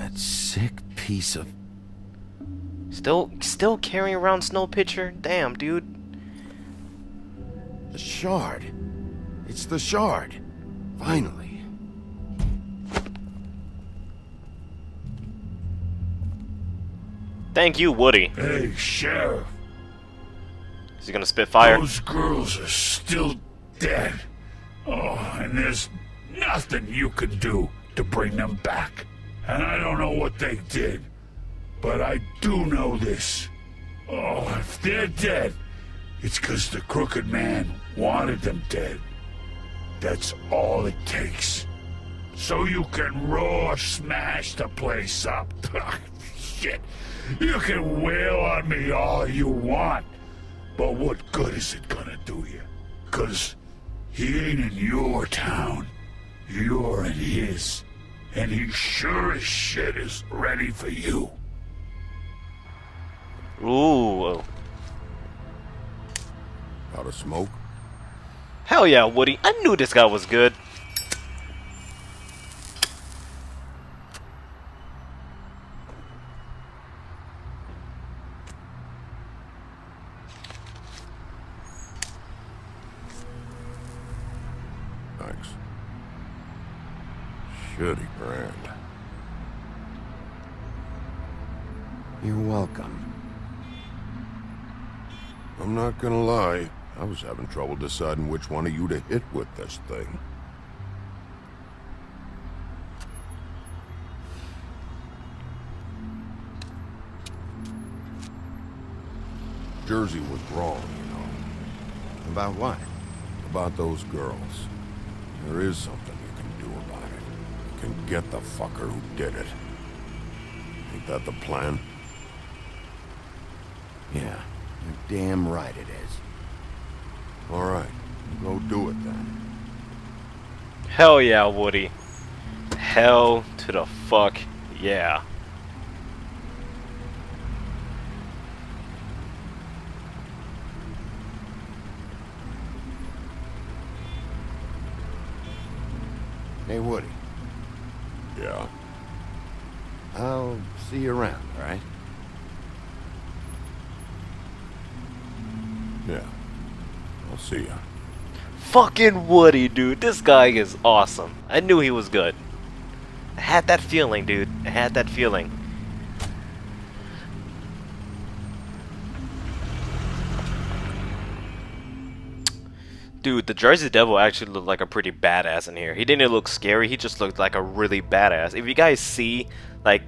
That sick piece of... Still carrying around Snow Pitcher? Damn, dude. The shard. It's the shard. Finally. Thank you, Woody. Hey, Sheriff. Is he gonna spit fire? Those girls are still dead. Oh, and there's nothing you can do to bring them back. And I don't know what they did, but I do know this. Oh, if they're dead, it's 'cause the Crooked Man wanted them dead. That's all it takes. So you can raw smash the place up. Shit. You can wail on me all you want, but what good is it gonna do you? 'Cause he ain't in your town. You're in his. And he sure as shit is ready for you. Ooh. Out of smoke? Hell yeah, Woody. I knew this guy was good. Thanks. Shitty brand. You're welcome. I'm not gonna lie. I was having trouble deciding which one of you to hit with this thing. Jersey was wrong, you know. About what? About those girls. There is something you can do about it. You can get the fucker who did it. Ain't that the plan? Yeah, you're damn right it is. All right, go do it then. Hell yeah, Woody. Hell to the fuck yeah. Hey, Woody. Yeah? I'll see you around, all right? Yeah. I'll see ya. Fucking Woody, dude. This guy is awesome. I knew he was good. I had that feeling, dude. I had that feeling. Dude, the Jersey Devil actually looked like a pretty badass in here. He didn't look scary, he just looked like a really badass. If you guys see, like,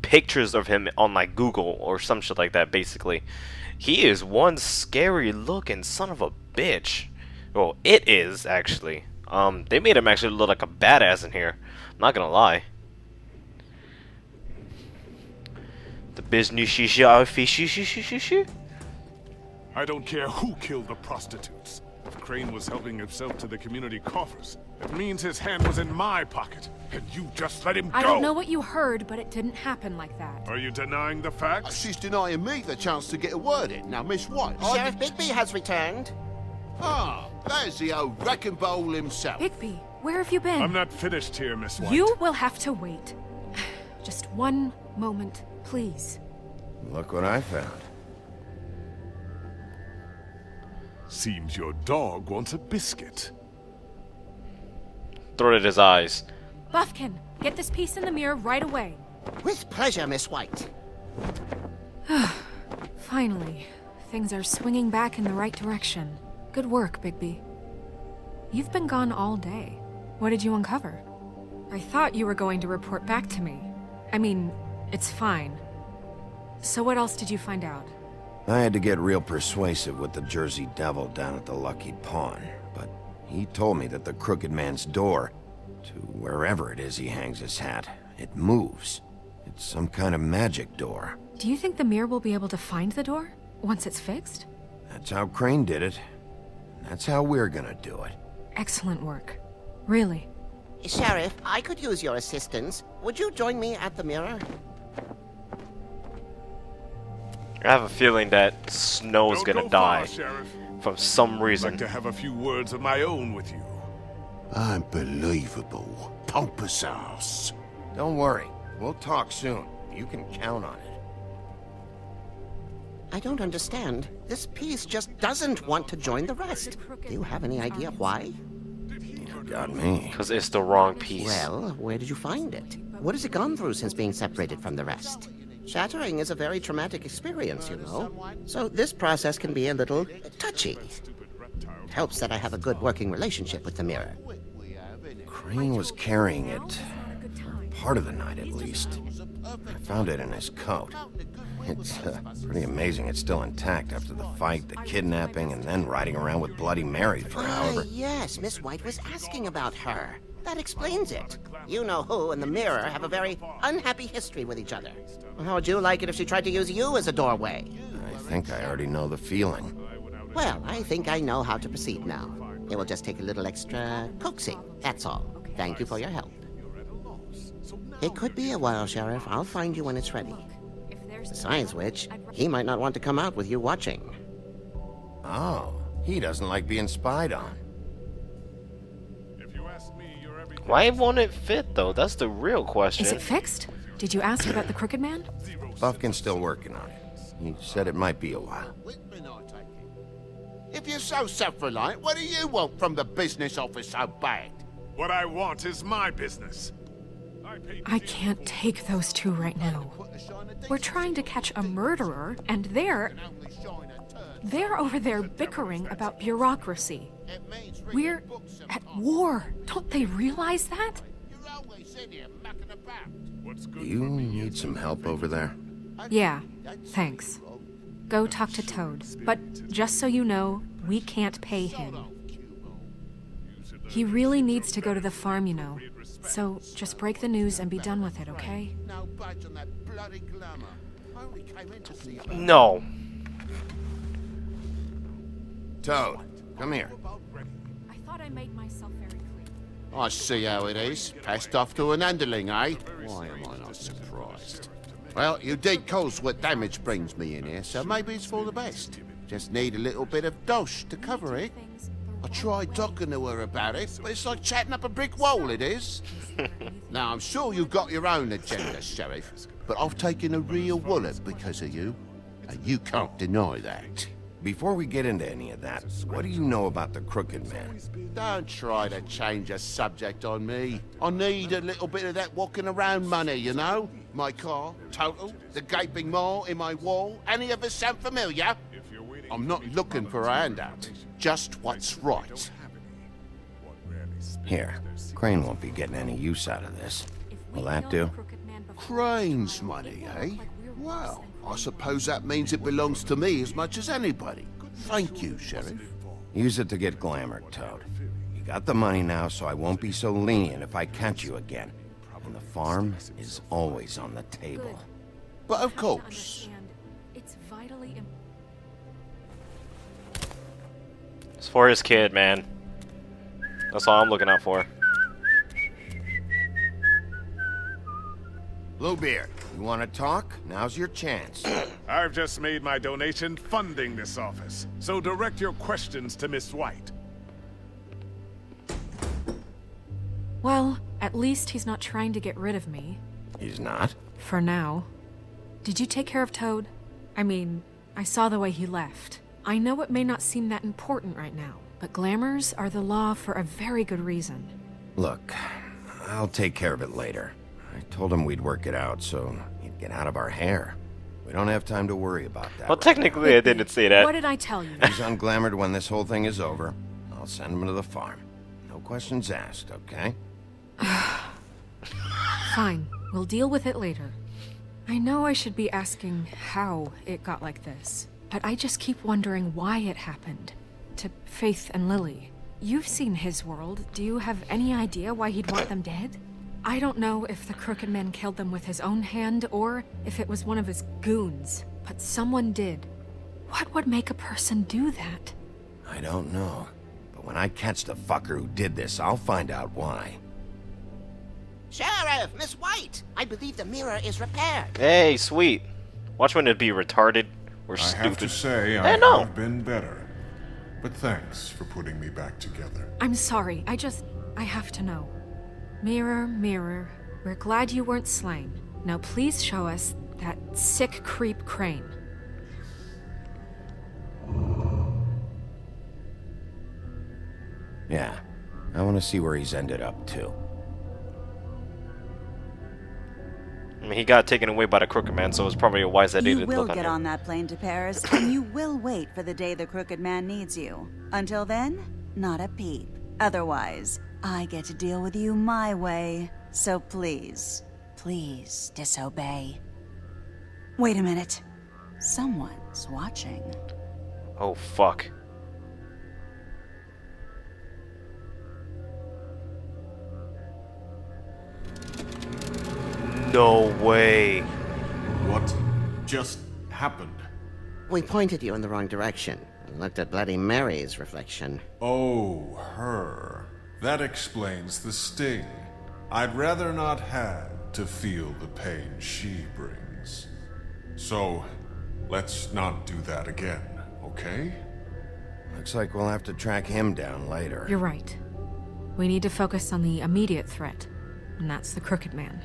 pictures of him on, like, Google or some shit like that, basically, he is one scary looking son of a bitch. Well, it is, actually. They made him actually look like a badass in here. I'm not gonna lie. The business shisha. I don't care who killed the prostitutes. If Crane was helping himself to the community coffers, it means his hand was in my pocket, and you just let him go! I don't know what you heard, but it didn't happen like that. Are you denying the facts? She's denying me the chance to get a word in. Now, Miss White... Sheriff Bigby has returned. Ah, there's the old wrecking bowl himself. Bigby, where have you been? I'm not finished here, Miss White. You will have to wait. Just one moment, please. Look what I found. Seems your dog wants a biscuit. Throw it at his eyes. Buffkin, get this piece in the mirror right away. With pleasure, Miss White. Finally, things are swinging back in the right direction. Good work, Bigby. You've been gone all day. What did you uncover? I thought you were going to report back to me. I mean, it's fine. So what else did you find out? I had to get real persuasive with the Jersey Devil down at the Lucky Pawn, but he told me that the Crooked Man's door, to wherever it is he hangs his hat, it moves. It's some kind of magic door. Do you think the mirror will be able to find the door once it's fixed? That's how Crane did it. That's how we're gonna do it. Excellent work. Really. Sheriff, I could use your assistance. Would you join me at the mirror? I have a feeling that Snow's Don't gonna go die far, Sheriff. for some I'd reason. like to have a few words of my own with you. Unbelievable. Pompous ass. Don't worry. We'll talk soon. You can count on it. I don't understand. This piece just doesn't want to join the rest. Do you have any idea why? You got me. Because it's the wrong piece. Well, where did you find it? What has it gone through since being separated from the rest? Shattering is a very traumatic experience, you know. So this process can be a little touchy. It helps that I have a good working relationship with the mirror. Crane was carrying it. For part of the night, at least. I found it in his coat. It's pretty amazing it's still intact after the fight, the kidnapping, and then riding around with Bloody Mary for however... Yes, Miss White was asking about her. That explains it. You know who and the mirror have a very unhappy history with each other. How would you like it if she tried to use you as a doorway? I think I already know the feeling. Well, I think I know how to proceed now. It will just take a little extra coaxing, that's all. Thank you for your help. It could be a while, Sheriff. I'll find you when it's ready. Besides which, he might not want to come out with you watching. Oh, he doesn't like being spied on. Why won't it fit, though? That's the real question. Is it fixed? Did you ask about the Crooked Man? Buffkin's still working on it. He said it might be a while. If you're so self-reliant, what do you want from the business office so bad? What I want is my business. I can't take those two right now. We're trying to catch a murderer, and they're over there bickering about bureaucracy. We're at war. Don't they realize that? Do you need some help over there? Yeah, thanks. Go talk to Toad. But just so you know, we can't pay him. He really needs to go to the farm, you know. So just break the news and be done with it, okay? No. Toad, come here. I thought I made myself very clear. I see how it is. Passed off to an underling, eh? Why am I not surprised? Well, you did cause what damage brings me in here, so maybe it's for the best. Just need a little bit of dosh to cover it. I tried talking to her about it, but it's like chatting up a brick wall, it is. Now, I'm sure you've got your own agenda, Sheriff, but I've taken a real wallop because of you, and you can't deny that. Before we get into any of that, what do you know about the Crooked Man? Don't try to change a subject on me. I need a little bit of that walking around money, you know? My car, total, the gaping maw in my wall. Any of us sound familiar? I'm not looking for a handout. Just what's right. Here, Crane won't be getting any use out of this. Will that do? Crane's money, eh? Well, I suppose that means it belongs to me as much as anybody. Thank you, Sheriff. Use it to get glamored, Toad. You got the money now, so I won't be so lenient if I catch you again. And the farm is always on the table. But of course. It's vitally important. It's for his kid, man. That's all I'm looking out for. Bluebeard, you want to talk? Now's your chance. I've just made my donation funding this office, so direct your questions to Miss White. Well, at least he's not trying to get rid of me. He's not? For now. Did you take care of Toad? I mean, I saw the way he left. I know it may not seem that important right now, but glamours are the law for a very good reason. Look, I'll take care of it later. I told him we'd work it out, so he'd get out of our hair. We don't have time to worry about that. Well, right technically, I didn't say that. What did I tell you? He's unglamored when this whole thing is over. I'll send him to the farm. No questions asked, okay? Fine, we'll deal with it later. I know I should be asking how it got like this, but I just keep wondering why it happened. To Faith and Lily. You've seen his world. Do you have any idea why he'd want them dead? I don't know if the Crooked Man killed them with his own hand or if it was one of his goons, but someone did. What would make a person do that? I don't know. But when I catch the fucker who did this, I'll find out why. Sheriff, Miss White! I believe the mirror is repaired. Hey, sweet. Watch when it be retarded or I stupid. have to say, Hey, I no. have been better. But thanks for putting me back together. I'm sorry, I have to know. Mirror, mirror, we're glad you weren't slain. Now please show us that sick creep Crane. Yeah, I want to see where he's ended up, too. I mean, he got taken away by the Crooked Man, so it's probably a wise idea to You will look on get him. on that plane to Paris, and you will wait for the day the Crooked Man needs you. Until then, not a peep. Otherwise, I get to deal with you my way. So please, please disobey. Wait a minute. Someone's watching. Oh, fuck. No way. What just happened? We pointed you in the wrong direction and looked at Bloody Mary's reflection. Oh, her. That explains the sting. I'd rather not have to feel the pain she brings. So, let's not do that again, okay? Looks like we'll have to track him down later. You're right. We need to focus on the immediate threat, and that's the Crooked Man.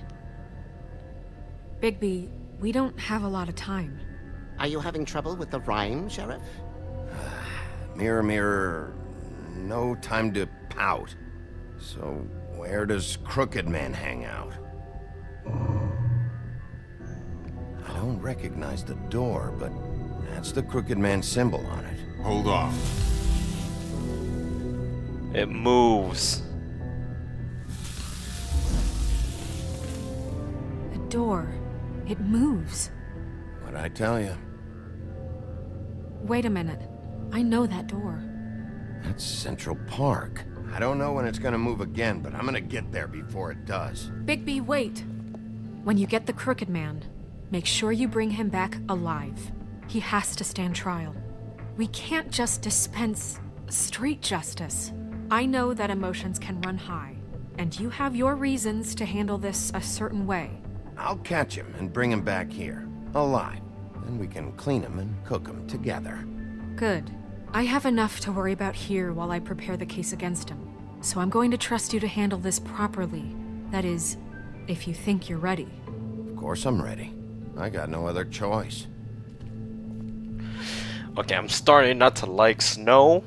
Bigby, we don't have a lot of time. Are you having trouble with the rhyme, Sheriff? Mirror, mirror, no time to pout. So, where does Crooked Man hang out? I don't recognize the door, but that's the Crooked Man symbol on it. Hold on. It moves. The door. It moves. What'd I tell you? Wait a minute. I know that door. That's Central Park. I don't know when it's gonna move again, but I'm gonna get there before it does. Bigby, wait! When you get the Crooked Man, make sure you bring him back alive. He has to stand trial. We can't just dispense street justice. I know that emotions can run high, and you have your reasons to handle this a certain way. I'll catch him and bring him back here, alive. Then we can clean him and cook him together. Good. I have enough to worry about here while I prepare the case against him. So I'm going to trust you to handle this properly. That is, if you think you're ready. Of course I'm ready. I got no other choice. Okay, I'm starting not to like Snow.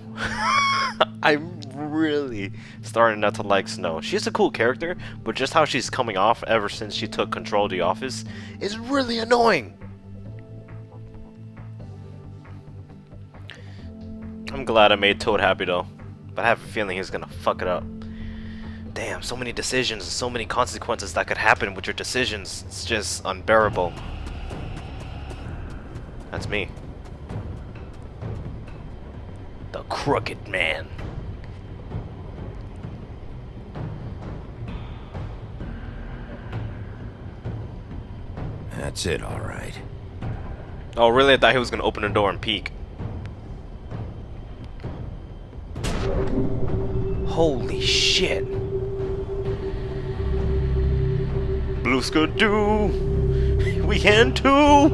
I'm really starting not to like Snow. She's a cool character, but just how she's coming off ever since she took control of the office is really annoying. I'm glad I made Toad happy though, but I have a feeling he's gonna fuck it up. Damn, so many decisions and so many consequences that could happen with your decisions. It's just unbearable. That's me. The Crooked Man. That's it, all right. Oh, really? I thought he was gonna open the door and peek. Holy shit. Blue Skidoo. We can too.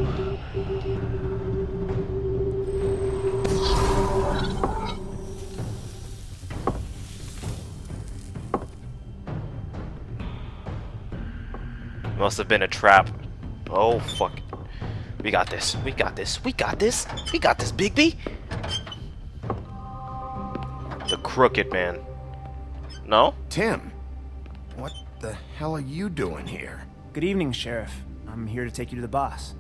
Must have been a trap. Oh, fuck. We got this. We got this. We got this. We got this, Bigby. The Crooked Man. No? Tim, what the hell are you doing here? Good evening, Sheriff. I'm here to take you to the boss.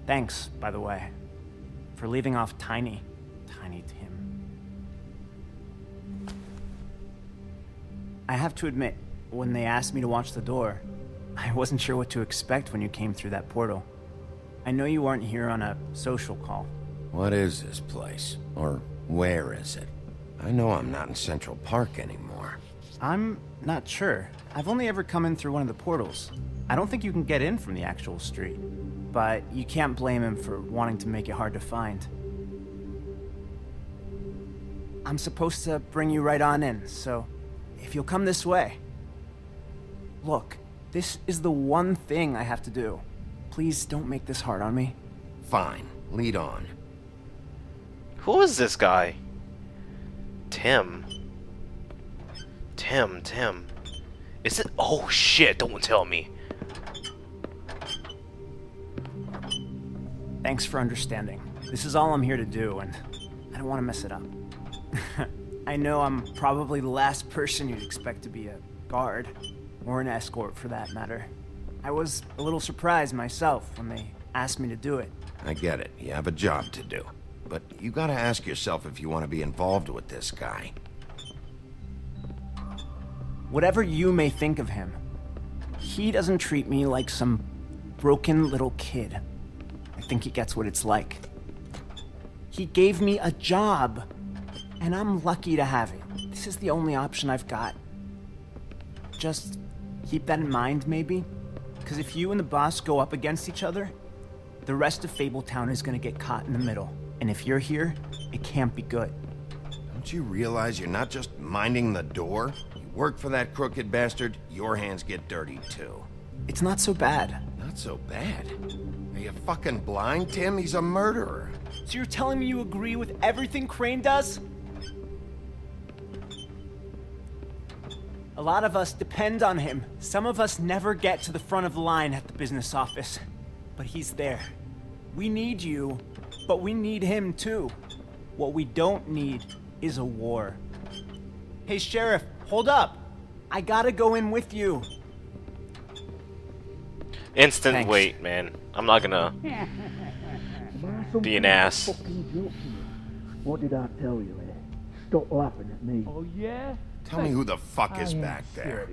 Thanks, by the way, for leaving off Tiny Tim. I have to admit, when they asked me to watch the door, I wasn't sure what to expect when you came through that portal. I know you aren't here on a social call. What is this place? Or where is it? I know I'm not in Central Park anymore. I'm not sure. I've only ever come in through one of the portals. I don't think you can get in from the actual street. But you can't blame him for wanting to make it hard to find. I'm supposed to bring you right on in, so if you'll come this way. Look, this is the one thing I have to do. Please don't make this hard on me. Fine, lead on. Who is this guy? Tim. Tim. Is it? Oh shit, don't tell me. Thanks for understanding. This is all I'm here to do, and I don't want to mess it up. I know I'm probably the last person you'd expect to be a guard, or an escort for that matter. I was a little surprised myself when they asked me to do it. I get it. You have a job to do. But you gotta ask yourself if you want to be involved with this guy. Whatever you may think of him, he doesn't treat me like some broken little kid. I think he gets what it's like. He gave me a job, and I'm lucky to have it. This is the only option I've got. Just keep that in mind, maybe? Because if you and the boss go up against each other, the rest of Fabletown is gonna get caught in the middle. And if you're here, it can't be good. Don't you realize you're not just minding the door? You work for that crooked bastard, your hands get dirty too. It's not so bad. Not so bad. Are you fucking blind, Tim? He's a murderer. So you're telling me you agree with everything Crane does? A lot of us depend on him. Some of us never get to the front of the line at the business office. But he's there. We need you, but we need him too. What we don't need is a war. Hey, Sheriff, hold up. I gotta go in with you. Instant Thanks. wait, man. I'm not gonna be an ass. What did I tell you, eh? Stop laughing at me. Oh, yeah? Tell me who the fuck is back there.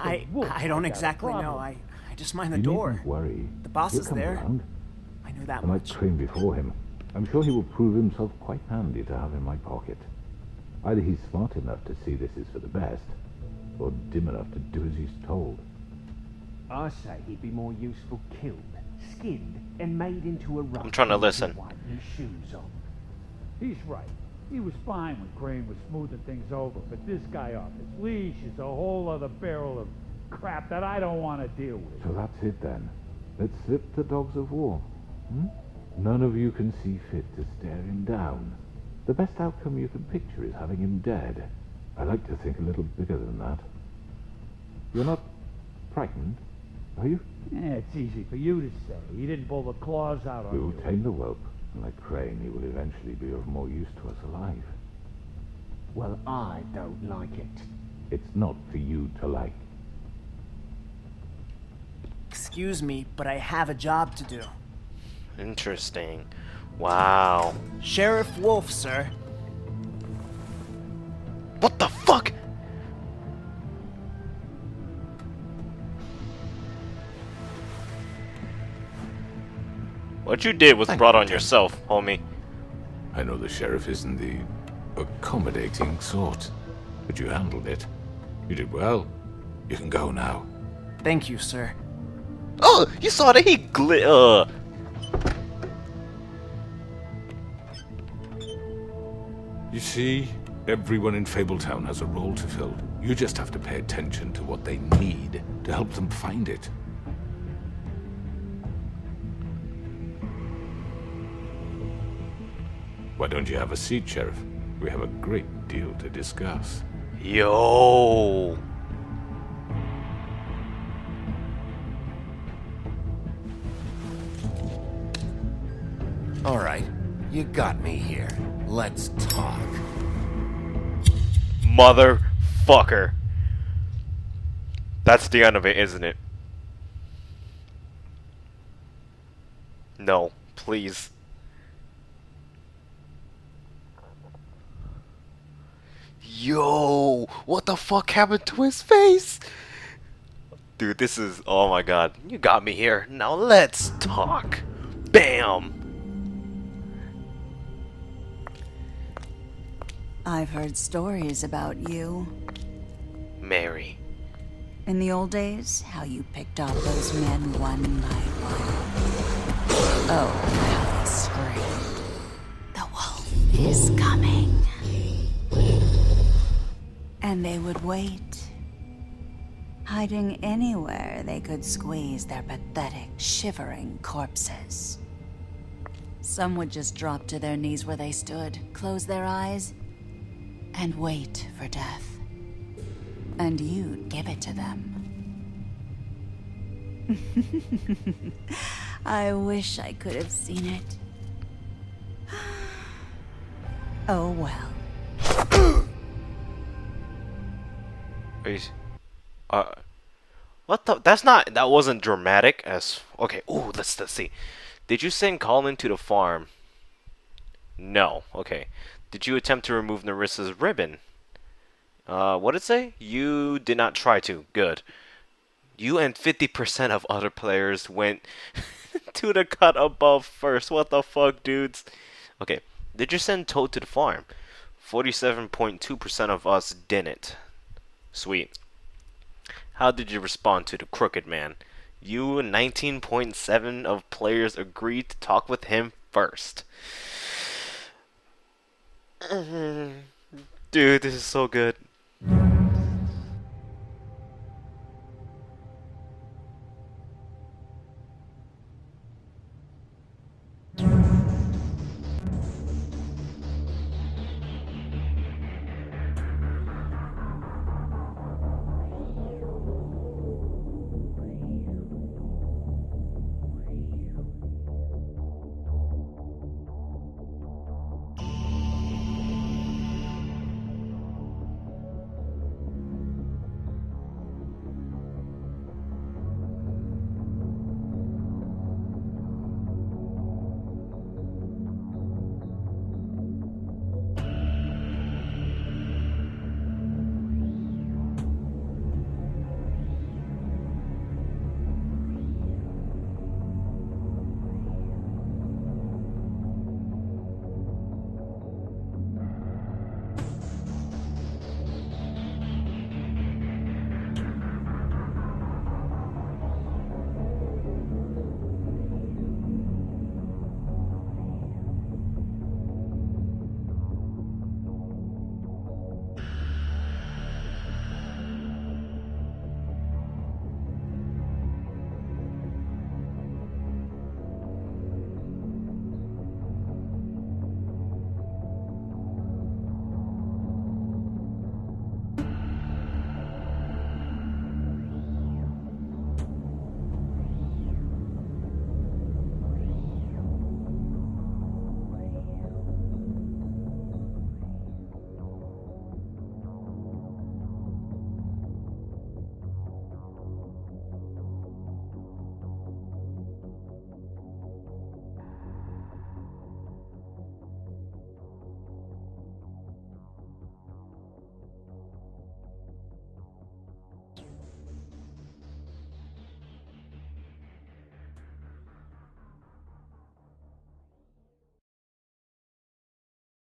I don't exactly know. I just mind the door. Needn't worry. The boss He'll is come there. around. I know that I might much. train before him. I'm sure he will prove himself quite handy to have in my pocket. Either he's smart enough to see this is for the best, or dim enough to do as he's told. I say he'd be more useful killed, skinned, and made into a rug. I'm trying to listen. Wiping his shoes off. He's right. He was fine when Crane was smoothing things over, but this guy off his leash is a whole other barrel of crap that I don't want to deal with. So that's it then. Let's slip the dogs of war. None of you can see fit to stare him down. The best outcome you can picture is having him dead. I like to think a little bigger than that. You're not frightened, are you? Yeah, it's easy for you to say. He didn't pull the claws out on We will you. tame the whelp, and like Crane, he will eventually be of more use to us alive. Well, I don't like it. It's not for you to like. Excuse me, but I have a job to do. Interesting. Wow. Sheriff Wolf, sir. What the fuck? What you did was brought on yourself, homie. I know the sheriff isn't the accommodating sort, but you handled it. You did well. You can go now. Thank you, sir. Oh, you saw that he You see, everyone in Fabletown has a role to fill. You just have to pay attention to what they need to help them find it. Why don't you have a seat, Sheriff? We have a great deal to discuss. Yo. All right, you got me here. Let's talk. Motherfucker. That's the end of it, isn't it? No, please. Yo, what the fuck happened to his face? Dude, this is, oh my god. You got me here. Now let's talk. Bam. I've heard stories about you. Mary. In the old days, how you picked off those men one by one. Oh, how they screamed. The wolf is coming. And they would wait, hiding anywhere they could squeeze their pathetic, shivering corpses. Some would just drop to their knees where they stood, close their eyes, and wait for death. And you'd give it to them. I wish I could have seen it. Oh well. Wait. What the? That wasn't dramatic as. Okay, ooh, let's see. Did you send Colin to the farm? No. Okay. Did you attempt to remove Narissa's ribbon? What did it say? You did not try to. Good. You and 50% of other players went to the cut above first. What the fuck, dudes? Okay. Did you send Toad to the farm? 47.2% of us didn't. Sweet. How did you respond to the crooked man? You and 19.7% of players agreed to talk with him first. Dude, this is so good.